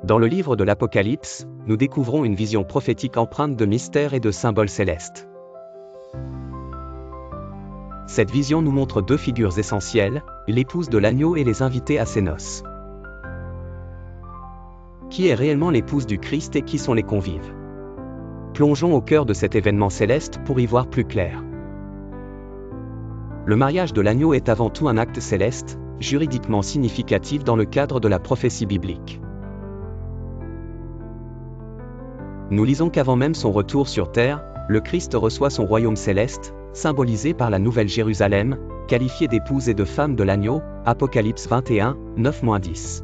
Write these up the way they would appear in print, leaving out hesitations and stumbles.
Dans le livre de l'Apocalypse, nous découvrons une vision prophétique empreinte de mystères et de symboles célestes. Cette vision nous montre deux figures essentielles, l'épouse de l'agneau et les invités à ses noces. Qui est réellement l'épouse du Christ et qui sont les convives? Plongeons au cœur de cet événement céleste pour y voir plus clair. Le mariage de l'agneau est avant tout un acte céleste, juridiquement significatif dans le cadre de la prophétie biblique. Nous lisons qu'avant même son retour sur terre, le Christ reçoit son royaume céleste, symbolisé par la Nouvelle Jérusalem, qualifiée d'épouse et de femme de l'agneau, Apocalypse 21, 9-10.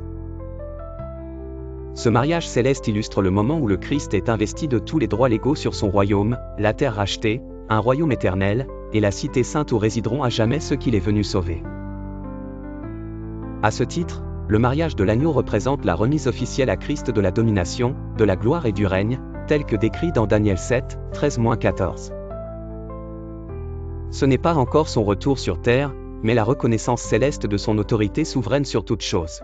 Ce mariage céleste illustre le moment où le Christ est investi de tous les droits légaux sur son royaume, la terre rachetée, un royaume éternel, et la cité sainte où résideront à jamais ceux qu'il est venu sauver. À ce titre, le mariage de l'agneau représente la remise officielle à Christ de la domination, de la gloire et du règne, tel que décrit dans Daniel 7, 13-14. Ce n'est pas encore son retour sur terre, mais la reconnaissance céleste de son autorité souveraine sur toute chose.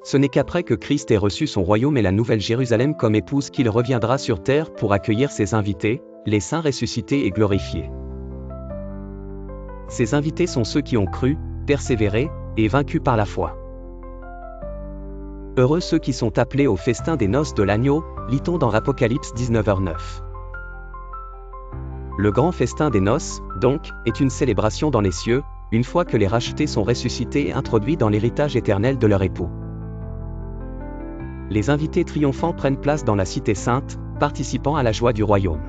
Ce n'est qu'après que Christ ait reçu son royaume et la Nouvelle Jérusalem comme épouse qu'il reviendra sur terre pour accueillir ses invités, les saints ressuscités et glorifiés. Ces invités sont ceux qui ont cru, persévéré, et vaincu par la foi. Heureux ceux qui sont appelés au festin des noces de l'agneau, lit-on dans l'Apocalypse 19h9. Le grand festin des noces, donc, est une célébration dans les cieux, une fois que les rachetés sont ressuscités et introduits dans l'héritage éternel de leur époux. Les invités triomphants prennent place dans la cité sainte, participant à la joie du royaume.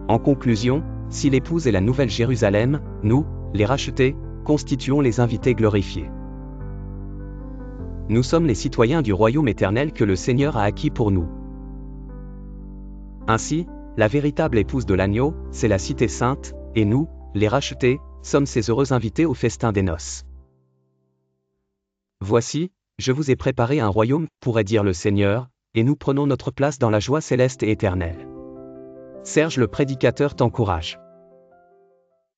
En conclusion, si l'épouse est la Nouvelle Jérusalem, nous, les rachetés, constituons les invités glorifiés. Nous sommes les citoyens du royaume éternel que le Seigneur a acquis pour nous. Ainsi, la véritable épouse de l'agneau, c'est la cité sainte, et nous, les rachetés, sommes ces heureux invités au festin des noces. Voici, je vous ai préparé un royaume, pourrait dire le Seigneur, et nous prenons notre place dans la joie céleste et éternelle. Serge le prédicateur t'encourage.